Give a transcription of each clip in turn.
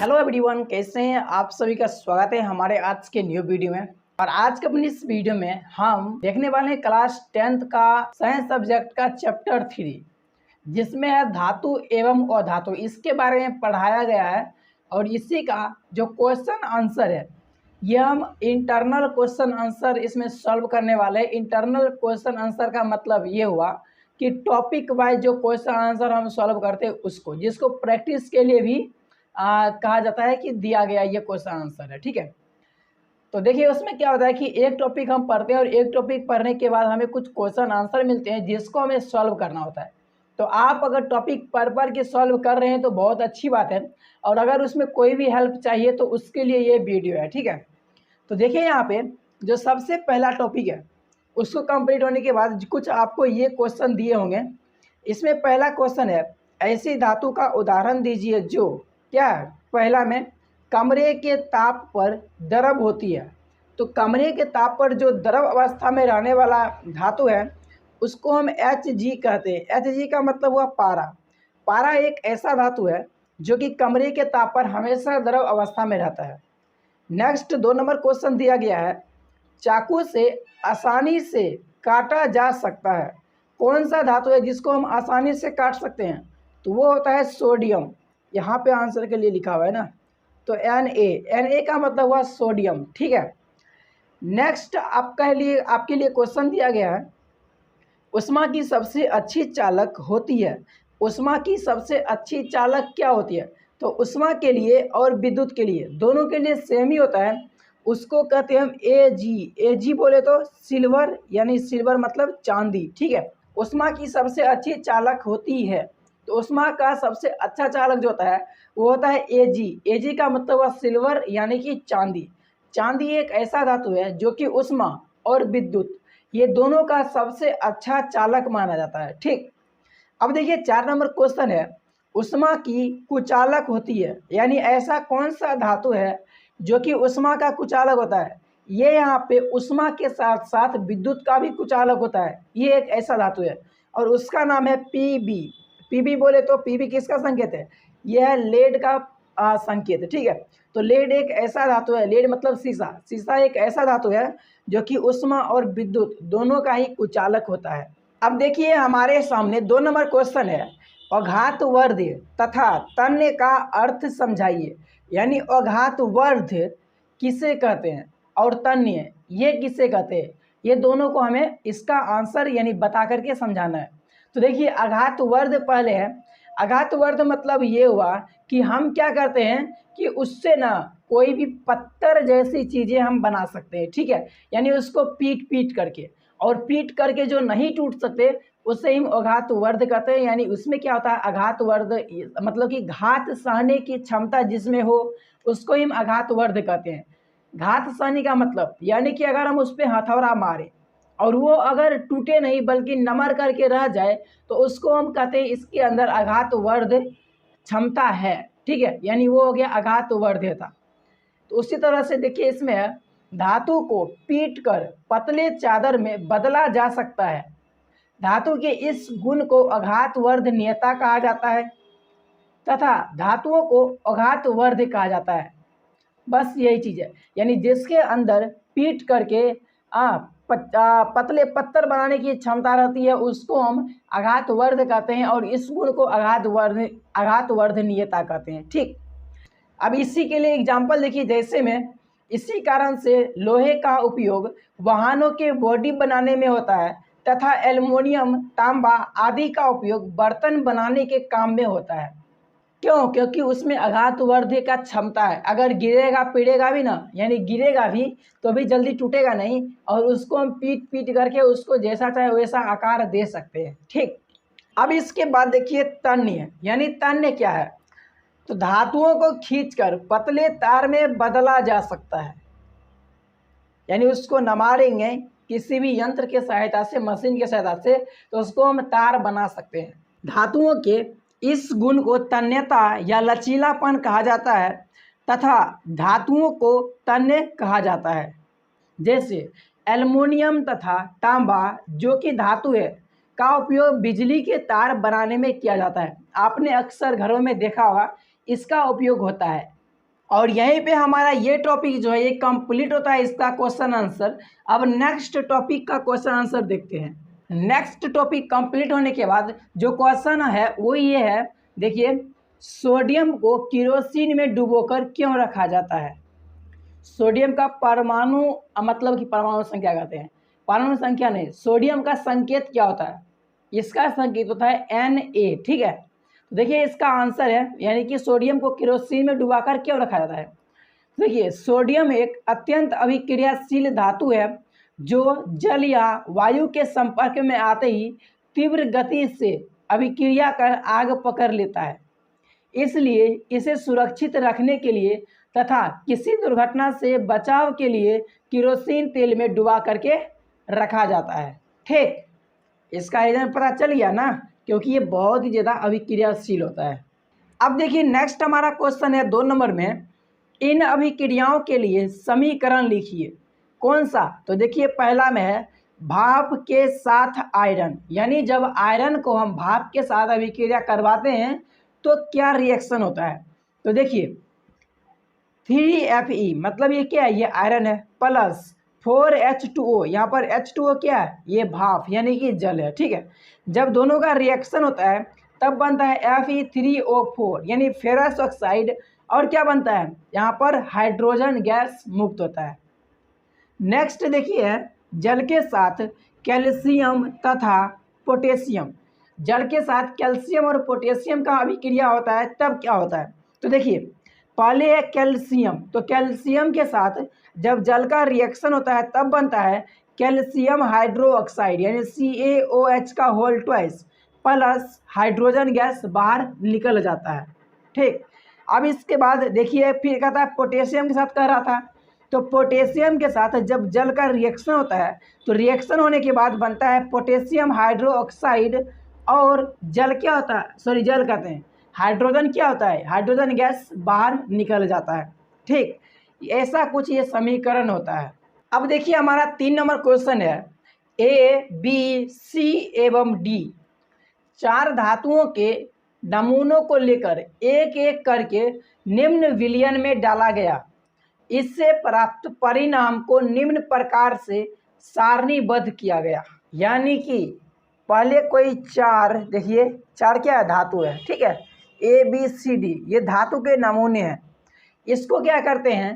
Hello everyone, कैसे हैं आप सभी का स्वागत है हमारे आज के न्यू वीडियो में। और आज के अपनी इस वीडियो में हम देखने वाले हैं क्लास 10th का साइंस सब्जेक्ट का चैप्टर 3, जिसमें है धातु एवं अधातु। इसके बारे में पढ़ाया गया है और इसी का जो क्वेश्चन आंसर है ये हम इंटरनल क्वेश्चन आंसर इसमें सॉल्व करने वाले हैं। इंटरनल क्वेश्चन आंसर का मतलब ये हुआ कि टॉपिक वाइज जो क्वेश्चन आंसर हम सॉल्व करते हैं उसको, जिसको प्रैक्टिस के लिए भी कहा जाता है कि दिया गया ये क्वेश्चन आंसर है। ठीक है, तो देखिए उसमें क्या होता है कि एक टॉपिक हम पढ़ते हैं और एक टॉपिक पढ़ने के बाद हमें कुछ क्वेश्चन आंसर मिलते हैं जिसको हमें सॉल्व करना होता है। तो आप अगर टॉपिक पढ़ के सॉल्व कर रहे हैं तो बहुत अच्छी बात है, और अगर उसमें कोई भी हेल्प चाहिए तो उसके लिए ये वीडियो है। ठीक है, तो देखिए यहाँ पे जो सबसे पहला टॉपिक है उसको कंप्लीट होने के बाद कुछ आपको ये क्वेश्चन दिए होंगे। इसमें पहला क्वेश्चन है, ऐसी धातु का उदाहरण दीजिए जो क्या है। पहला में कमरे के ताप पर द्रव होती है। तो कमरे के ताप पर जो द्रव अवस्था में रहने वाला धातु है उसको हम Hg कहते हैं। Hg का मतलब हुआ पारा। पारा एक ऐसा धातु है जो कि कमरे के ताप पर हमेशा द्रव अवस्था में रहता है। नेक्स्ट 2 नंबर क्वेश्चन दिया गया है, चाकू से आसानी से काटा जा सकता है। कौन सा धातु है जिसको हम आसानी से काट सकते हैं? तो वो होता है सोडियम। यहाँ पे आंसर के लिए लिखा हुआ है ना, तो Na का मतलब हुआ सोडियम। ठीक है, नेक्स्ट आपके लिए क्वेश्चन दिया गया है, उष्मा की सबसे अच्छी चालक होती है। उष्मा की सबसे अच्छी चालक क्या होती है? तो उष्मा के लिए और विद्युत के लिए दोनों के लिए सेम ही होता है, उसको कहते हैं हम Ag बोले तो सिल्वर, यानी सिल्वर मतलब चांदी। ठीक है, उष्मा की सबसे अच्छी चालक होती है, तो उष्मा का सबसे अच्छा चालक जो होता है वो होता है Ag का मतलब हुआ सिल्वर यानी कि चांदी। चांदी एक ऐसा धातु है जो कि उष्मा और विद्युत ये दोनों का सबसे अच्छा चालक माना जाता है। ठीक, अब देखिए 4 नंबर क्वेश्चन है, उष्मा की कुचालक होती है, यानी ऐसा कौन सा धातु है जो कि उष्मा का कुचालक होता है। ये यहाँ पे उष्मा के साथ साथ विद्युत का भी कुचालक होता है, ये एक ऐसा धातु है और उसका नाम है Pb बोले तो Pb किसका संकेत है? यह है लेड का संकेत है। ठीक है, तो लेड एक ऐसा धातु है, लेड मतलब शीशा एक ऐसा धातु है जो कि उष्मा और विद्युत दोनों का ही कुचालक होता है। अब देखिए हमारे सामने 2 नंबर क्वेश्चन है, अघातवर्ध तथा तन्य का अर्थ समझाइए। यानी अघातवर्ध किसे कहते हैं और तन्य ये किसे कहते हैं, ये दोनों को हमें इसका आंसर यानी बता करके समझाना है। तो देखिए अघातवर्ध पहले है। अघातवर्ध मतलब ये हुआ कि हम क्या करते हैं कि उससे ना कोई भी पत्थर जैसी चीज़ें हम बना सकते हैं। ठीक है, यानी उसको पीट करके, और पीट करके जो नहीं टूट सकते उसे हम अघातवर्ध कहते हैं। यानी उसमें क्या होता है, अघातवर्ध मतलब कि घात सहने की क्षमता जिसमें हो उसको हम अघातवर्ध कहते हैं। घात सहने का मतलब यानी कि अगर हम उस पर हथौड़ा मारें और वो अगर टूटे नहीं बल्कि नमर करके रह जाए तो उसको हम कहते हैं इसके अंदर अघातवर्ध क्षमता है। ठीक है, यानी वो हो गया अघातवर्ध्यता। तो उसी तरह से देखिए इसमें धातु को पीट कर पतले चादर में बदला जा सकता है। धातु के इस गुण को अघातवर्धनीयता कहा जाता है तथा धातुओं को अघातवर्ध कहा जाता है। बस यही चीज़ है, यानी जिसके अंदर पीट करके पतले पत्थर बनाने की क्षमता रहती है उसको हम अघातवर्ध कहते हैं और इस गुण को अघातवर्धनीयता कहते हैं। ठीक, अब इसी के लिए एग्जाम्पल देखिए, जैसे में इसी कारण से लोहे का उपयोग वाहनों के बॉडी बनाने में होता है तथा एल्युमिनियम, तांबा आदि का उपयोग बर्तन बनाने के काम में होता है। क्यों? क्योंकि उसमें अघातवर्ध का क्षमता है। अगर गिरेगा पीड़ेगा भी ना, यानी गिरेगा भी तो भी जल्दी टूटेगा नहीं, और उसको हम पीट करके उसको जैसा चाहे वैसा आकार दे सकते हैं। ठीक, अब इसके बाद देखिए तन्य, यानी तन्य क्या है? तो धातुओं को खींचकर पतले तार में बदला जा सकता है, यानी उसको नमारेंगे किसी भी यंत्र के सहायता से, मशीन के सहायता से, तो उसको हम तार बना सकते हैं। धातुओं के इस गुण को तन्यता या लचीलापन कहा जाता है तथा धातुओं को तन्य कहा जाता है। जैसे एल्युमिनियम तथा तांबा जो कि धातु है का उपयोग बिजली के तार बनाने में किया जाता है। आपने अक्सर घरों में देखा होगा इसका उपयोग होता है। और यहीं पे हमारा ये टॉपिक जो है ये कंप्लीट होता है, इसका क्वेश्चन आंसर। अब नेक्स्ट टॉपिक का क्वेश्चन आंसर देखते हैं। नेक्स्ट टॉपिक कंप्लीट होने के बाद जो क्वेश्चन है वो ये है, देखिए, सोडियम को केरोसिन में डुबोकर क्यों रखा जाता है? सोडियम का परमाणु मतलब कि परमाणु संख्या कहते हैं, परमाणु संख्या नहीं, सोडियम का संकेत क्या होता है? इसका संकेत होता है Na, ठीक है। तो देखिए इसका आंसर है, यानी कि सोडियम को केरोसिन में डुबाकर क्यों रखा जाता है। देखिए सोडियम एक अत्यंत अभिक्रियाशील धातु है जो जल या वायु के संपर्क में आते ही तीव्र गति से अभिक्रिया कर आग पकड़ लेता है। इसलिए इसे सुरक्षित रखने के लिए तथा किसी दुर्घटना से बचाव के लिए केरोसिन तेल में डुबा करके रखा जाता है। ठीक, इसका रीजन पता चल गया ना, क्योंकि ये बहुत ही ज़्यादा अभिक्रियाशील होता है। अब देखिए नेक्स्ट हमारा क्वेश्चन है 2 नंबर में, इन अभिक्रियाओं के लिए समीकरण लिखिए। कौन सा? तो देखिए पहला में है भाप के साथ आयरन, यानी जब आयरन को हम भाप के साथ अभिक्रिया करवाते हैं तो क्या रिएक्शन होता है। तो देखिए 3Fe मतलब ये क्या है, ये आयरन है, प्लस 4H2O, यहाँ पर H2O क्या है, ये भाप यानी कि जल है, ठीक है। जब दोनों का रिएक्शन होता है तब बनता है Fe3O4 यानी फेरस ऑक्साइड, और क्या बनता है, यहाँ पर हाइड्रोजन गैस मुक्त होता है। नेक्स्ट देखिए जल के साथ कैल्शियम तथा पोटेशियम, जल के साथ कैल्शियम और पोटेशियम का अभिक्रिया होता है तब क्या होता है। तो देखिए पहले है कैल्शियम, तो कैल्शियम के साथ जब जल का रिएक्शन होता है तब बनता है कैल्शियम हाइड्रोक्साइड यानी CaOH का whole twice plus hydrogen gas बाहर निकल जाता है। ठीक, अब इसके बाद देखिए फिर कहता है पोटेशियम के साथ कह रहा था, तो पोटेशियम के साथ जब जल का रिएक्शन होता है तो रिएक्शन होने के बाद बनता है पोटेशियम हाइड्रोक्साइड, और जल क्या होता है, सॉरी जल कहते हैं, हाइड्रोजन क्या होता है, हाइड्रोजन गैस बाहर निकल जाता है। ठीक, ऐसा कुछ ये समीकरण होता है। अब देखिए हमारा 3 नंबर क्वेश्चन है, A, B, C एवं D 4 धातुओं के नमूनों को लेकर एक एक करके निम्न विलयन में डाला गया। इससे प्राप्त परिणाम को निम्न प्रकार से सारणीबद्ध किया गया। यानी कि पहले कोई 4, देखिए 4 क्या है, धातु है, ठीक है, ABCD ये धातु के नमूने हैं। इसको क्या करते हैं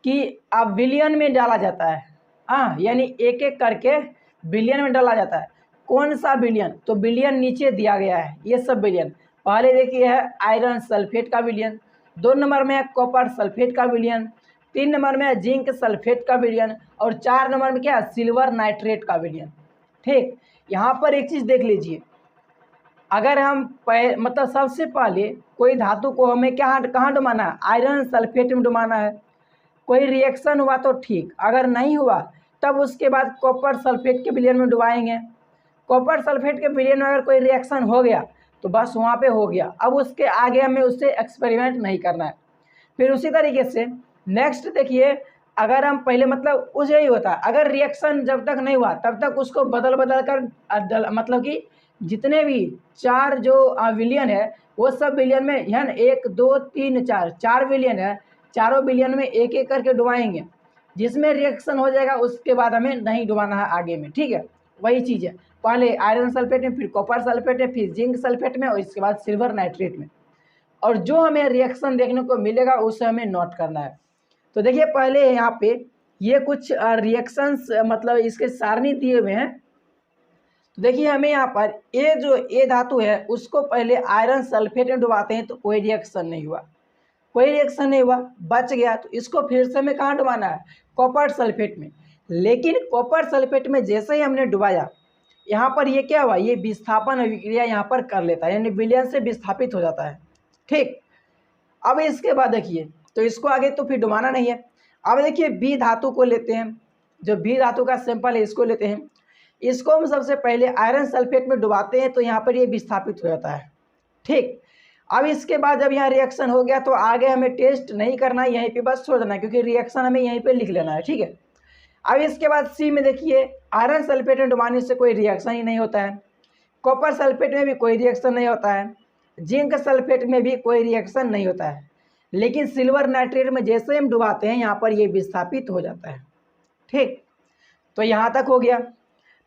कि अब विलयन में डाला जाता है, हाँ, यानी एक एक करके विलयन में डाला जाता है। कौन सा विलयन, तो विलयन नीचे दिया गया है, ये सब विलयन। पहले देखिए है आयरन सल्फेट का विलयन, 2 नंबर में है कॉपर सल्फेट का विलयन, 3 नंबर में है जिंक सल्फेट का विलयन, और 4 नंबर में क्या है, सिल्वर नाइट्रेट का विलयन। ठीक, यहाँ पर एक चीज़ देख लीजिए, अगर हम मतलब सबसे पहले कोई धातु को हमें कहाँ डुबाना है, आयरन सल्फेट में डुबाना है। कोई रिएक्शन हुआ तो ठीक, अगर नहीं हुआ तब उसके बाद कॉपर सल्फेट के विलयन में डुबाएंगे। कॉपर सल्फेट के विलयन में अगर कोई रिएक्शन हो गया तो बस वहाँ पे हो गया, अब उसके आगे हमें उससे एक्सपेरिमेंट नहीं करना है। फिर उसी तरीके से नेक्स्ट देखिए, अगर हम पहले मतलब उस यही होता है, अगर रिएक्शन जब तक नहीं हुआ तब तक उसको बदल कर मतलब कि जितने भी 4 जो विलयन है वो सब विलयन में, है ना, 1 2 3 4 विलयन है, चारों विलयन में एक एक करके डुबाएंगे। जिसमें रिएक्शन हो जाएगा उसके बाद हमें नहीं डुबाना है आगे में, ठीक है। वही चीज़ है, पहले आयरन सल्फेट में, फिर कॉपर सल्फेट में, फिर जिंक सल्फेट में, और इसके बाद सिल्वर नाइट्रेट में। और जो हमें रिएक्शन देखने को मिलेगा उसे हमें नोट करना है। तो देखिए पहले यहाँ पे ये कुछ रिएक्शंस मतलब इसके सारणी दिए हुए हैं। तो देखिए हमें यहाँ पर ए धातु है उसको पहले आयरन सल्फेट में डुबाते हैं तो कोई रिएक्शन नहीं हुआ, कोई रिएक्शन नहीं हुआ, बच गया। तो इसको फिर से हमें कहाँ डुबाना है, कॉपर सल्फेट में। लेकिन कॉपर सल्फेट में जैसे ही हमने डुबाया, यहाँ पर ये क्या हुआ, ये विस्थापन अभिक्रिया यहाँ पर कर लेता है, यानी विलयन से विस्थापित हो जाता है। ठीक, अब इसके बाद देखिए, तो इसको आगे तो फिर डुबाना नहीं है। अब देखिए बी धातु को लेते हैं, जो बी धातु का सैंपल है इसको लेते हैं। इसको हम सबसे पहले आयरन सल्फेट में डुबाते हैं तो यहाँ पर ये विस्थापित हो जाता है। ठीक, अब इसके बाद जब यहाँ रिएक्शन हो गया तो आगे हमें टेस्ट नहीं करना है, यहीं पे बस छोड़ देना है, क्योंकि रिएक्शन हमें यहीं पे लिख लेना है, ठीक है। अब इसके बाद सी में देखिए, आयरन सल्फेट में डुबाने से कोई रिएक्शन ही नहीं होता है, कॉपर सल्फेट में भी कोई रिएक्शन नहीं होता है, जिंक सल्फेट में भी कोई रिएक्शन नहीं होता है। लेकिन सिल्वर नाइट्रेट में जैसे हम डुबाते हैं यहाँ पर ये विस्थापित हो जाता है। ठीक, तो यहाँ तक हो गया।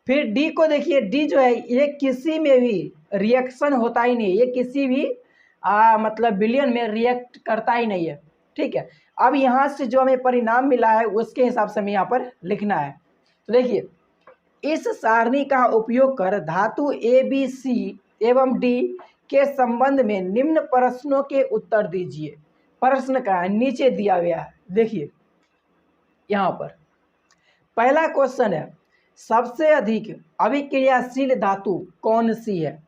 फिर डी को देखिए, डी जो है ये किसी में भी रिएक्शन होता ही नहीं, ये किसी भी मतलब विलयन में रिएक्ट करता ही नहीं है। ठीक है, अब यहाँ से जो हमें परिणाम मिला है उसके हिसाब से हमें यहाँ पर लिखना है। तो देखिए, इस सारणी का उपयोग कर धातु ए बी सी एवं डी के संबंध में निम्न प्रश्नों के उत्तर दीजिए। प्रश्न का नीचे दिया गया है, देखिए यहाँ पर पहला क्वेश्चन है, सबसे अधिक अभिक्रियाशील धातु कौन सी है,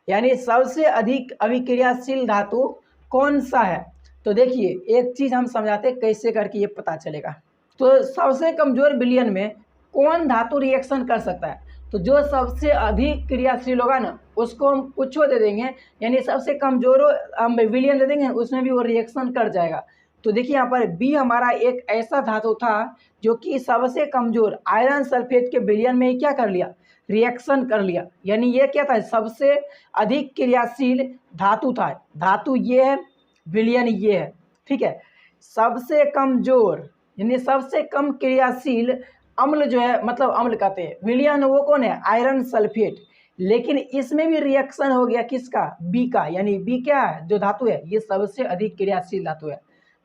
यानी सबसे अधिक अभिक्रियाशील धातु कौन सा है। तो देखिए एक चीज़ हम समझाते कैसे करके ये पता चलेगा। तो सबसे कमज़ोर विलयन में कौन धातु रिएक्शन कर सकता है, तो जो सबसे अधिक क्रियाशील होगा ना उसको हम कुछ दे देंगे, यानी सबसे कमज़ोर हम विलयन दे देंगे उसमें भी वो रिएक्शन कर जाएगा। तो देखिए यहाँ पर बी हमारा एक ऐसा धातु था जो कि सबसे कमज़ोर आयरन सल्फेट के विलयन में ही क्या कर लिया, रिएक्शन कर लिया, यानी ये क्या था, सबसे अधिक क्रियाशील धातु था। धातु ये है, विलयन ये है। ठीक है, सबसे कमज़ोर यानी सबसे कम क्रियाशील अम्ल जो है, मतलब अम्ल कहते हैं विलयन, वो कौन है, आयरन सल्फेट। लेकिन इसमें भी रिएक्शन हो गया किसका, बी का, यानी बी क्या है, जो धातु है ये सबसे अधिक क्रियाशील धातु है।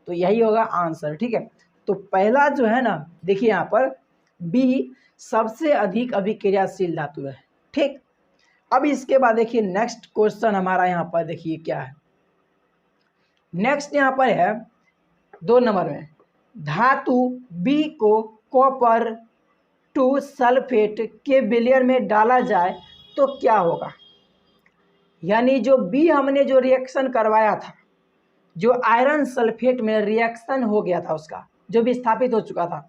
तो यही होगा आंसर। ठीक है, तो पहला जो है ना, देखिए यहाँ पर बी सबसे अधिक अभिक्रियाशील धातु है। ठीक, अब इसके बाद देखिए नेक्स्ट क्वेश्चन हमारा यहाँ पर देखिए क्या है। नेक्स्ट यहाँ पर है 2 नंबर में, धातु बी को कॉपर 2 सल्फेट के विलयन में डाला जाए तो क्या होगा। यानी जो बी हमने जो रिएक्शन करवाया था, जो आयरन सल्फेट में रिएक्शन हो गया था उसका, जो विस्थापित हो चुका था,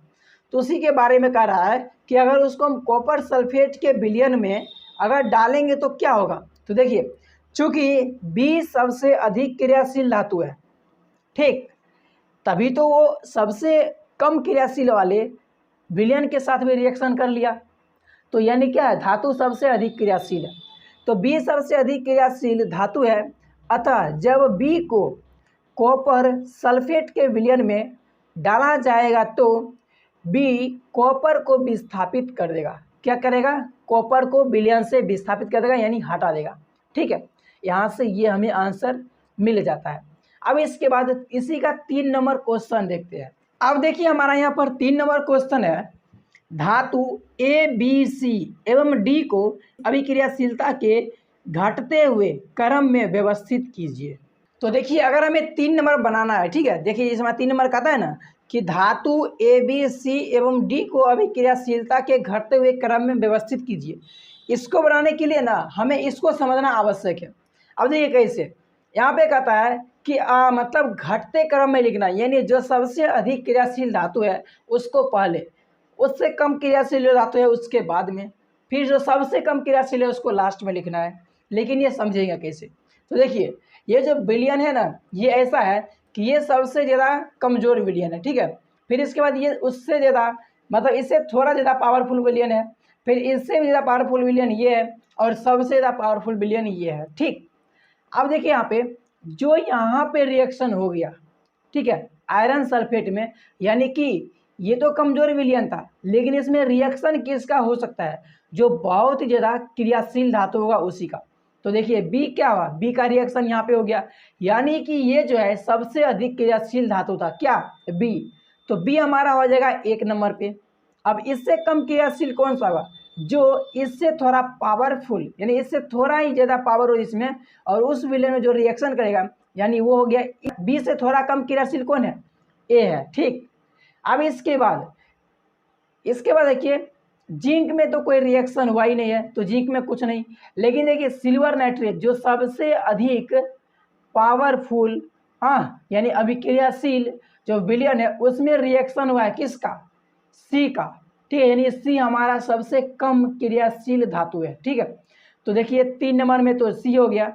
तो उसी के बारे में कह रहा है कि अगर उसको हम कॉपर सल्फेट के विलयन में अगर डालेंगे तो क्या होगा। तो देखिए, चूंकि बी सबसे अधिक क्रियाशील धातु है, ठीक, तभी तो वो सबसे कम क्रियाशील वाले विलयन के साथ भी रिएक्शन कर लिया। तो यानी क्या है, धातु सबसे अधिक क्रियाशील है, तो बी सबसे अधिक क्रियाशील धातु है। अतः जब बी को कॉपर सल्फेट के विलयन में डाला जाएगा तो बी कॉपर को विस्थापित कर देगा। क्या करेगा, कॉपर को विलयन से विस्थापित कर देगा, यानी हटा देगा। ठीक है, यहाँ से ये हमें आंसर मिल जाता है। अब इसके बाद इसी का 3 नंबर क्वेश्चन देखते हैं। अब देखिए हमारा यहाँ पर 3 नंबर क्वेश्चन है, धातु ए बी सी एवं डी को अभिक्रियाशीलता के घटते हुए क्रम में व्यवस्थित कीजिए। तो देखिए अगर हमें 3 नंबर बनाना है, ठीक है, देखिए इसमें 3 नंबर कहता है ना कि धातु ए बी सी एवं डी को अभिक्रियाशीलता के घटते हुए क्रम में व्यवस्थित कीजिए। इसको बनाने के लिए ना हमें इसको समझना आवश्यक है। अब देखिए कैसे, यहाँ पे कहता है कि मतलब घटते क्रम में लिखना, यानी जो सबसे अधिक क्रियाशील धातु है उसको पहले, उससे कम क्रियाशील जो धातु है उसके बाद में, फिर जो सबसे कम क्रियाशील है उसको लास्ट में लिखना है। लेकिन ये समझेगा कैसे, तो देखिए ये जो विलयन है ना, ये ऐसा है कि ये सबसे ज़्यादा कमज़ोर विलयन है। ठीक है, फिर इसके बाद ये उससे ज़्यादा, मतलब इससे थोड़ा ज़्यादा पावरफुल विलयन है, फिर इससे भी ज़्यादा पावरफुल विलयन ये है, और सबसे ज़्यादा पावरफुल विलयन ये है। ठीक, अब देखिए यहाँ पे जो यहाँ पे रिएक्शन हो गया, ठीक है, आयरन सल्फेट में, यानी कि ये तो कमज़ोर विलयन था, लेकिन इसमें रिएक्शन किसका हो सकता है, जो बहुत ही ज़्यादा क्रियाशील धातु होगा उसी का। तो देखिए बी क्या हुआ, बी का रिएक्शन यहाँ पे हो गया, यानी कि ये जो है सबसे अधिक क्रियाशील धातु था, क्या, बी। तो बी हमारा हो जाएगा 1 नंबर पे। अब इससे कम क्रियाशील कौन सा होगा, जो इससे थोड़ा पावरफुल, यानी इससे थोड़ा ही ज़्यादा पावर हो इसमें, और उस विलयन में जो रिएक्शन करेगा, यानी वो हो गया बी से थोड़ा कम क्रियाशील कौन है, ए है। ठीक, अब इसके बाद देखिए जिंक में तो कोई रिएक्शन हुआ ही नहीं है, तो जिंक में कुछ नहीं। लेकिन देखिए सिल्वर नाइट्रेट जो सबसे अधिक पावरफुल, हाँ, यानी अभिक्रियाशील जो विलयन है उसमें रिएक्शन हुआ है किसका, सी का। ठीक है, यानी सी हमारा सबसे कम क्रियाशील धातु है। ठीक है, तो देखिए 3 नंबर में तो सी हो गया।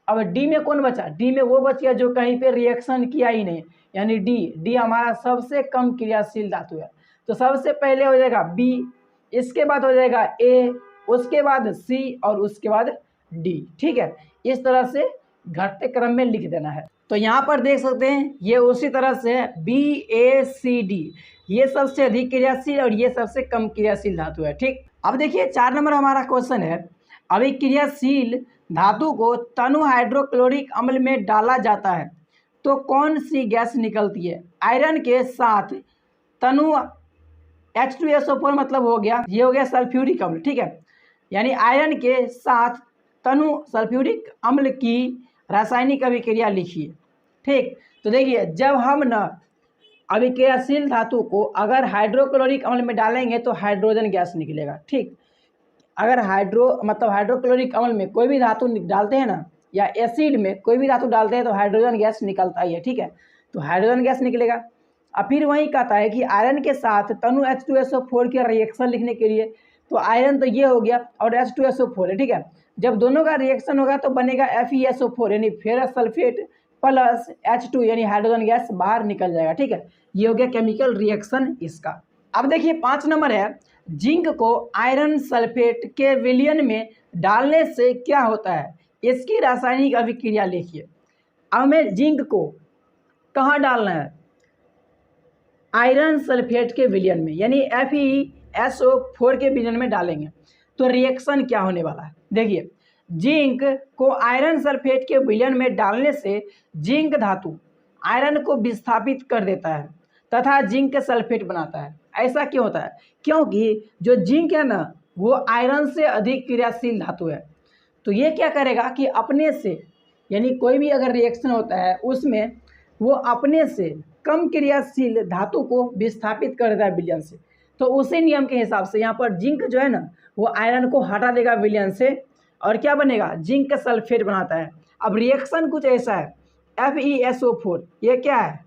अब डी में कौन बचा, डी में वो बच गया जो कहीं पे रिएक्शन किया ही नहीं, यानी डी हमारा सबसे कम क्रियाशील धातु है। तो सबसे पहले हो जाएगा बी, इसके बाद हो जाएगा ए, उसके बाद सी, और उसके बाद डी। ठीक है, इस तरह से घटते क्रम में लिख देना है। तो यहाँ पर देख सकते हैं ये उसी तरह से BACD ये सबसे अधिक क्रियाशील और ये सबसे कम क्रियाशील धातु है। ठीक, अब देखिए 4 नंबर हमारा क्वेश्चन है, अभिक्रियाशील धातु को तनु हाइड्रोक्लोरिक अम्ल में डाला जाता है तो कौन सी गैस निकलती है? आयरन के साथ तनु H2SO4 मतलब हो गया, ये हो गया सल्फ्यूरिक अम्ल। ठीक है, यानी आयरन के साथ तनु सल्फ्यूरिक अम्ल की रासायनिक अभिक्रिया लिखिए। ठीक, तो देखिए जब हम न अभिक्रियाशील धातु को अगर हाइड्रोक्लोरिक अम्ल में डालेंगे तो हाइड्रोजन गैस निकलेगा। ठीक, अगर हाइड्रोक्लोरिक अम्ल में कोई भी धातु डालते हैं ना, या एसिड में कोई भी धातु डालते हैं तो हाइड्रोजन गैस निकलता ही है। ठीक है, तो हाइड्रोजन गैस निकलेगा। अब फिर वही कहता है कि आयरन के साथ तनु H2SO4 के रिएक्शन लिखने के लिए, तो आयरन तो ये हो गया और H2SO4 है। ठीक है, जब दोनों का रिएक्शन होगा तो बनेगा FeSO4 यानी फेरस सल्फेट प्लस H2 यानी हाइड्रोजन गैस बाहर निकल जाएगा। ठीक है, ये हो गया केमिकल रिएक्शन इसका। अब देखिए 5 नंबर है, जिंक को आयरन सल्फेट के विलयन में डालने से क्या होता है? इसकी रासायनिक अभिक्रिया लिखिए। अब हमें जिंक को कहाँ डालना है? आयरन सल्फेट के विलयन में, यानी FeSO4 के विलयन में डालेंगे तो रिएक्शन क्या होने वाला है? देखिए जिंक को आयरन सल्फेट के विलयन में डालने से जिंक धातु आयरन को विस्थापित कर देता है तथा जिंक सल्फेट बनाता है। ऐसा क्यों होता है? क्योंकि जो जिंक है ना वो आयरन से अधिक क्रियाशील धातु है। तो ये क्या करेगा कि अपने से, यानी कोई भी अगर रिएक्शन होता है उसमें वो अपने से कम क्रियाशील धातु को विस्थापित कर देता है विलयन से। तो उसी नियम के हिसाब से यहाँ पर जिंक जो है ना वो आयरन को हटा देगा विलयन से और क्या बनेगा? जिंक सल्फेट बनाता है। अब रिएक्शन कुछ ऐसा है, FeSO4 ये क्या है?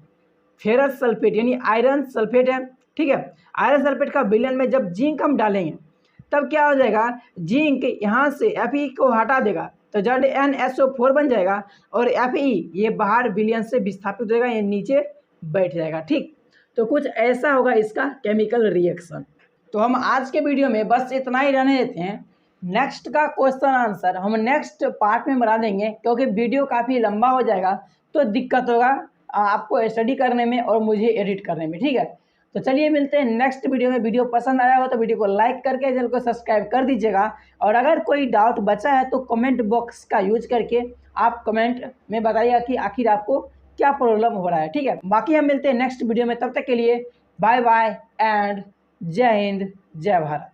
फेरस सल्फेट यानी आयरन सल्फेट है। ठीक है, आयरन सल्फेट का विलयन में जब जिंक हम डालेंगे तब क्या हो जाएगा? जिंक यहाँ से Fe को हटा देगा तो ZnSO4 बन जाएगा और Fe ये बाहर विलयन से विस्थापित हो जाएगा, ये नीचे बैठ जाएगा। ठीक, तो कुछ ऐसा होगा इसका केमिकल रिएक्शन। तो हम आज के वीडियो में बस इतना ही रहने देते हैं। नेक्स्ट का क्वेश्चन आंसर हम नेक्स्ट पार्ट में बना देंगे, क्योंकि वीडियो काफ़ी लंबा हो जाएगा तो दिक्कत होगा आपको स्टडी करने में और मुझे एडिट करने में। ठीक है, तो चलिए मिलते हैं नेक्स्ट वीडियो में। वीडियो पसंद आया हो तो वीडियो को लाइक करके चैनल को सब्सक्राइब कर दीजिएगा, और अगर कोई डाउट बचा है तो कमेंट बॉक्स का यूज करके आप कमेंट में बताइएगा कि आखिर आपको क्या प्रॉब्लम हो रहा है। ठीक है, बाकी हम मिलते हैं नेक्स्ट वीडियो में, तब तक के लिए बाय बाय एंड जय हिंद जय भारत।